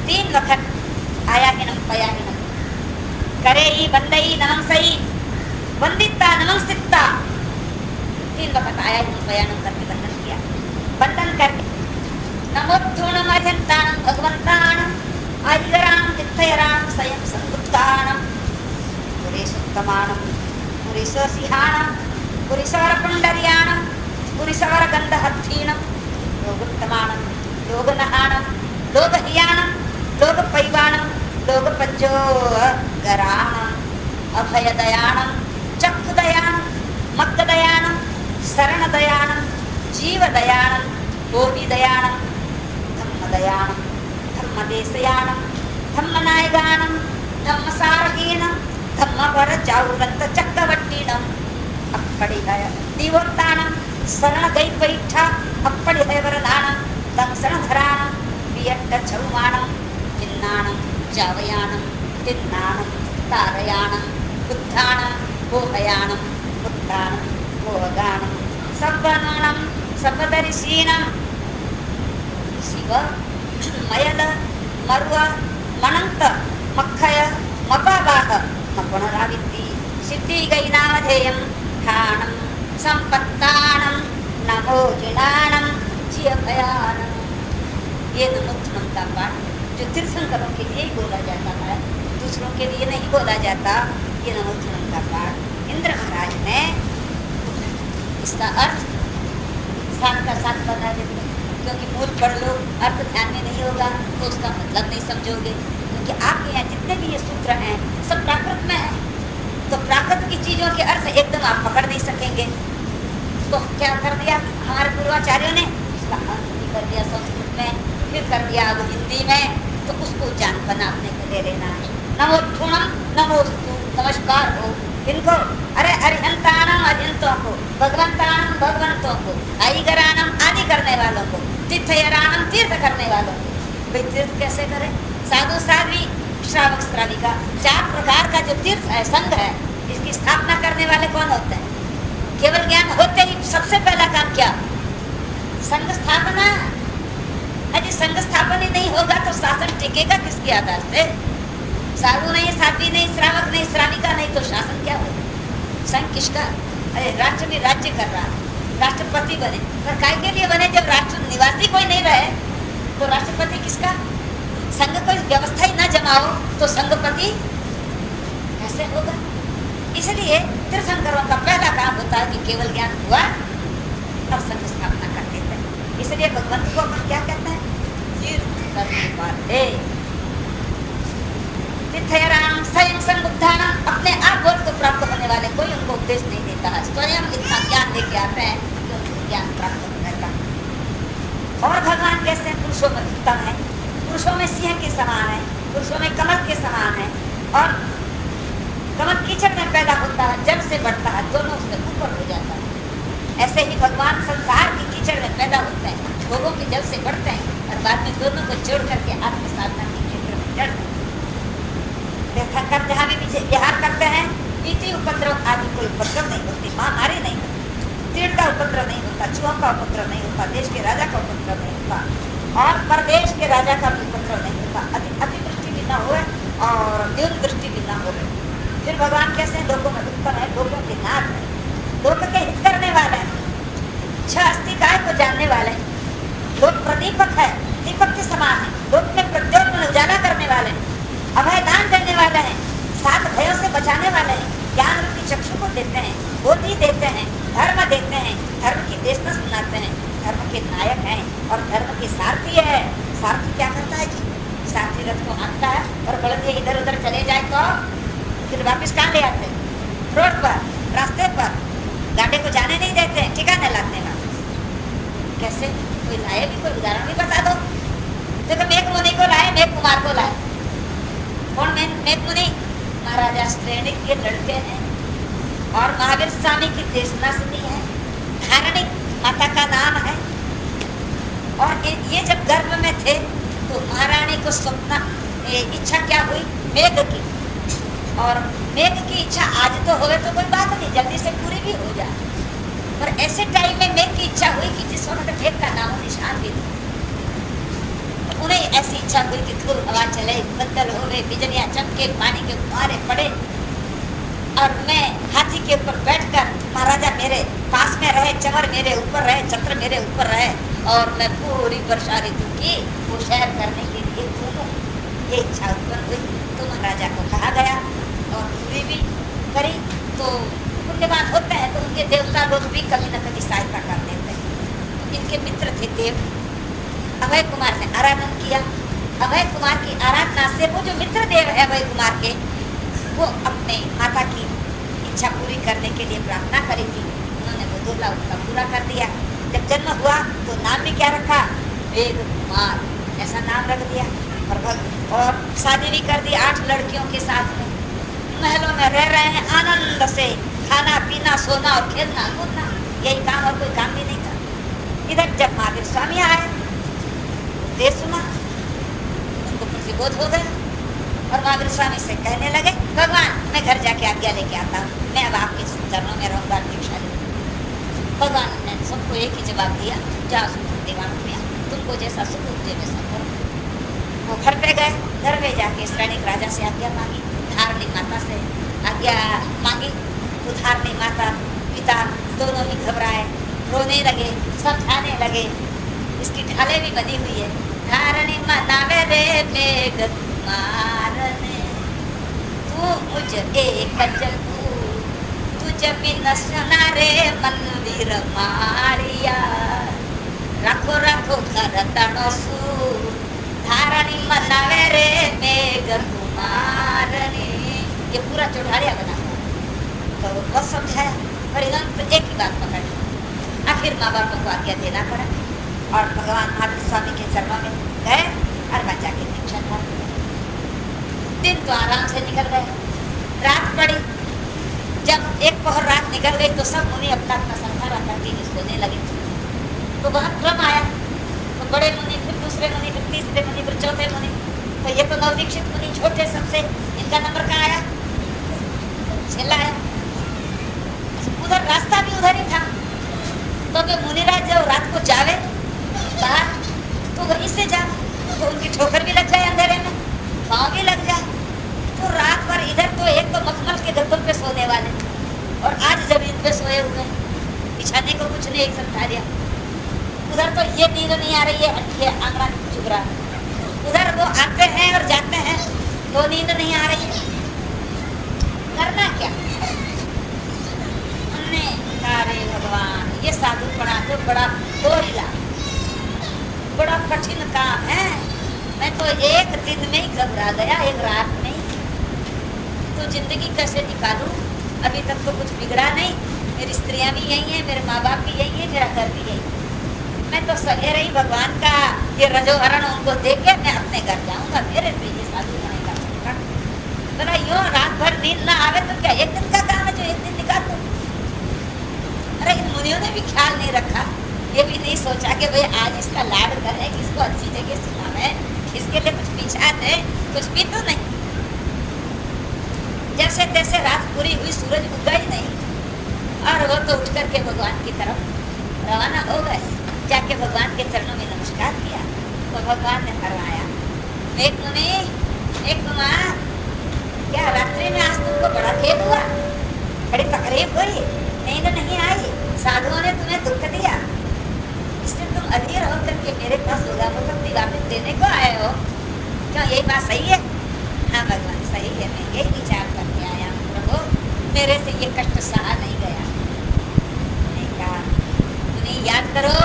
3 वक्त आया हिनम पया हिनम, करे ही बंदई नमं सही, वंदिता नमं सित्ता। 3 वक्त आया हिनम पया नम करके बंधन किया, बंधन करके नमोद्धूणम अर्हंताणम भगवंताणम आयराम तीर्थयराम स्वयं संगुप्ताणम पुरेशोत्तमाणम पुरेशसिंहाणम पुरेशरपुंडर्याणम पुरेशरगंधहत्थीणम लोगोत्तमाणम लोगनहाणम लोगहियाणम लोगपैवाणम लोगपज्जोगराणम अभयदयाणम चक्षुदयाणम मग्गदयाणम शरणदयाणम जीवदयाणम गोपीदयाणम धम्मदयाणम धम्मदेशयाणम धम्मनायगाणम धम्मसारगीणम धम्मवरजाउरंत चक्रवर्तीणम अप्पडिहय दीवोत्ताणम शरणगैपैठा अप्पडिहय वरदाणम दंसनधराणम वियट्टछौमाणम चिन्नाणम जावयाणम तिन्नाणम तारयाणम बुद्धाणम गोहयाणम पुत्राणम गोहगाणम सब्बनाणम सब्बदर्शीणम शिव मयल मरुव मणंत मखय मपावाह मपुनरावित्ति सिद्धि गैनामधेयम ठाणम संपत्ताणम नमो जिणाणम चियभयाणम। ये नमोत्थनम का पाठ जो तीर्थंकरों के लिए ही बोला जाता है, दूसरों के लिए नहीं बोला जाता। ये नमोत्थनम का पाठ इंद्र महाराज ने इसका अर्थ साथ का साथ बना देते, क्योंकि मूल पढ़ लो, अर्थ ध्यान में नहीं होगा तो उसका मतलब नहीं समझोगे। क्योंकि आपके यहाँ जितने भी ये सूत्र हैं सब प्राकृत में है, तो प्राकृत की चीजों के अर्थ एकदम आप पकड़ नहीं सकेंगे। तो क्या कर दिया हमारे पूर्वाचार्यों ने, उसका अर्थ भी कर दिया संस्कृत में, फिर कर दिया अब हिंदी में, तो उसको जान बनाने को ले लेना है। नमोद्धूणम नमोस्तु, नमस्कार हो इनको, अरे अरिहंताणम अरिहंतों को, भगवंताणम भगवंतों को, आईगराणम आदि करने वालों को, तीर्थयराणम तीर्थ करने वालों को। भाई तीर्थ कैसे करें? साधु साध्वी श्रावक श्राविका 4 प्रकार का जो तीर्थ है, संघ है, इसकी स्थापना करने वाले कौन होते हैं? केवल ज्ञान होते ही सबसे पहला काम क्या? संघ स्थापना। यदि संघ स्थापन ही नहीं होगा तो शासन टिकेगा किसके आधार से? साधु नहीं, साध्वी नहीं, श्रावक नहीं, श्राविका नहीं, तो शासन क्या होगा? संघ किसका? अरे राष्ट्र भी राज्य कर रहा है, राष्ट्रपति बने, पर काय के लिए बने? जब राष्ट्र निवासी कोई नहीं रहे तो राष्ट्रपति किसका? संघ कोई व्यवस्था ही न जमाओ तो संघपति कैसे होगा? इसलिए तीर्थंकरों का पहला काम होता है कि केवल ज्ञान हुआ तब संघ स्थापना कर देते हैं। इसलिए भगवंत को अपन क्या कहते हैं? तीर्थ करने वाले। तीर्थयराम स्वयं संबुद्धानाम, अपने आप बोध को प्राप्त होने वाले, कोई उनको उपदेश नहीं देता है, स्वयं इतना ज्ञान लेके आते हैं कि उनको ज्ञान प्राप्त हो जाता है। और भगवान कैसे हैं? पुरुषों में उत्तम है, पुरुषों में सिंह के समान है, पुरुषों में कमल के समान है, और कमल कीचड़ में पैदा होता है, जल से बढ़ता है, दोनों उसमें ऊपर हो जाता है। ऐसे ही भगवान संसार की कीचड़ में पैदा होते हैं, भोगों के जल से बढ़ते हैं, और बाद में दोनों को जोड़ करके आत्म साधना के क्षेत्र में चढ़ते हैं। देखा कर जहाँ भी विहार करते हैं, बीती उपद्रव आदि कोई उपद्रव नहीं होती, महामारी नहीं होती, तीड़ का उपद्रव नहीं होता, चूहों का उपद्रव नहीं होता, देश के राजा का उपद्रव नहीं होता, और परदेश के राजा का भी उपद्रव नहीं होता, अतिवृष्टि भी न हो और न्यून दृष्टि भी न हो। फिर भगवान कैसे हैं? लोगों में उत्पन्न है, लोगों के नाथ है, लोक के हित करने वाले हैं, छह अस्तिकाय को जानने वाले हैं, लोक प्रदीपक है, दीपक के समान है, लोक में प्रद्योत में उजाला करने वाले हैं, अभय दान देने वाले हैं, सात भयों से बचाने वाले हैं, ज्ञान रूपी चक्षु को देते हैं, बुद्धि देते हैं, धर्म देते हैं, धर्म की देशना सुनाते हैं, धर्म के नायक हैं, और धर्म के सारथी है। सारथी क्या करता है जी? सारथी रथ को हाँकता है, और बड़े इधर उधर चले जाए तो फिर वापिस कहाँ ले आते हैं? रोड पर, रास्ते पर, गाड़ी को जाने नहीं देते हैं, ठिकाने लाते हैं। कैसे? कोई लाए भी, कोई उदाहरण भी बता दो। देखो मेघ मुनि को लाए, मेघ कुमार को लाए। कौन मेघ मुनि? महाराजा श्रेणी के लड़के हैं, और महावीर स्वामी की देशना सुनी है, धारणी माता का नाम है। और ये जब गर्भ में थे तो महारानी को स्वप्न इच्छा क्या हुई? मेघ की। और मेघ की इच्छा आज तो होवे तो कोई बात नहीं, जल्दी से पूरी भी हो जाए, पर ऐसे टाइम में मेघ की इच्छा हुई कि जिस वक्त मेघ का नामो निशान भी नहीं। उन्हें ऐसी इच्छा हुई कि धूल हवा चले, बदल होवे, बिजलियां चमके, पानी के फुहारे पड़े, और मैं हाथी के ऊपर बैठकर महाराजा मेरे पास में रहे, चमर मेरे ऊपर रहे, छत्र मेरे ऊपर रहे, और मैं पूरी वर्षा ऋतु की वो शहर करने के लिए घूमूं। ये इच्छा उत्पन्न हुई तो महाराजा को कहा गया, और पूरी भी करी। तो पुण्यवान होते हैं तो उनके देवता लोग भी कभी न कभी सहायता कर देते हैं। तो इनके मित्र थे देव, अभय कुमार ने आराधन किया। अभय कुमार की आराधना से वो जो मित्र देव है अभय कुमार के, वो अपने माता की इच्छा पूरी करने के लिए प्रार्थना करी थी। उन्होंने वो दूल्हा उसका पूरा कर दिया। जब जन्म हुआ तो नाम भी क्या रखा? वेद कुमार, ऐसा नाम रख दिया। और शादी भी कर दी 8 लड़कियों के साथ में। महलों में रह रहे हैं आनंद से, खाना पीना सोना और खेलना कूदना, यही काम, और कोई काम भी नहीं था। इधर जब महावीर स्वामी आए, दे सुना, उनको प्रतिबोध हो गया, और महावीर स्वामी से कहने लगे, भगवान मैं घर जाके आज्ञा लेके आता हूँ, मैं अब आपके चरणों में रहूंगा, दीक्षा लूंगा। भगवान ने सबको एक ही जवाब दिया, जाओ सुख दीवान में, तुमको जैसा सुख उपजे वैसा करो। वो घर पे गए, घर में जाके श्रेणिक राजा से आज्ञा मांगी, धारणी माता से आज्ञा मांगी। तो धारणी माता पिता दोनों ही घबराए, रोने लगे, समझाने लगे। इसकी ढाले भी बनी हुई है, धारणी मनावे रे मेघ कुमार ने, तू मुझ एक जगू, तुझ बिन सुना रे मंदिर मारिया, रखो रखो कर तणसू, धारणी मनावे रे मेघ कुमार ने। ये पूरा चौठारिया बना हुआ, तो बहुत समझाया, पर इन्होंने एक ही बात पकड़ ली। आखिर माँ बापों को आज्ञा देना पड़ा, और भगवान महावीर स्वामी के चरणों में गए और बच्चा की दीक्षा कर। दिन तो आराम से निकल गए, रात पड़ी। जब एक पहर रात निकल गई तो सब मुनि अपना अपना संसार करके सोने लगे। तो वहाँ क्रम आया, तो बड़े मुनि, फिर दूसरे मुनि, फिर तीसरे मुनि, फिर चौथे मुनि। तो ये तो नवदीक्षित मुनि छोटे सबसे, इनका नंबर कहाँ आया? छेला आया। उधर रास्ता भी उधर ही था। तो वे मुनिराज जब रात को जावे बाहर, तो वहीं से जा, तो उनकी ठोकर भी लग जाए अंधेरे में, पाँव भी लग जाए। तो रात भर इधर तो एक तो मखमल के गद्दों पे सोने वाले, और आज जमीन पे सोए हुए, बिछाने को कुछ नहीं, एक समझा दिया। उधर तो ये नींद नहीं आ रही है, ये आंगना चुभ रहा है। उधर वो आते हैं और जाते हैं, तो नींद नहीं आ रही है। करना क्या? हमने कहा रे भगवान, ये साधु पड़ा तो बड़ा बोरिया, बड़ा कठिन काम है। मैं तो एक दिन में ही घबरा गया, एक रात में ही। तो जिंदगी कैसे निकालूं? अभी तक तो कुछ बिगड़ा नहीं, मेरी स्त्रियां भी यही है, मेरे माँ बाप भी यही है, मेरा घर भी यही। मैं तो सवेरे ही भगवान का ये रजोहरण उनको देख के मैं अपने घर जाऊंगा, मेरे से ये साधु बनेगा। बोला यूं रात भर नींद ना आवे तो क्या एक दिन का काम है जो एक दिन निकाल दो? अरे इन मुनियों ने भी ख्याल नहीं रखा, ये भी नहीं सोचा कि भाई आज इसका लाड करें, इसको अच्छी जगह सुनावे, इसके लिए कुछ पीछा दे, कुछ भी तो नहीं। जैसे तैसे रात पूरी हुई, सूरज उगा ही नहीं और वो तो उठ करके भगवान की तरफ रवाना हो गए। जाके भगवान के चरणों में नमस्कार किया तो भगवान ने फरमाया, एक मुनि, एक कुमार, क्या रात्रि में आज तुमको बड़ा खेद हुआ, बड़ी तकलीफ हुई, नींद नहीं आई, साधुओं ने तुम्हें दुख दिया, इसलिए तुम अधीर होकर के मेरे पास दुर्गामुक्ति वापस देने को आए हो, क्यों यही बात सही है? हाँ भगवान सही है, मैं यही विचार करके आया हूँ प्रभु, मेरे से ये कष्ट सहा नहीं गया। नहीं कहा, याद करो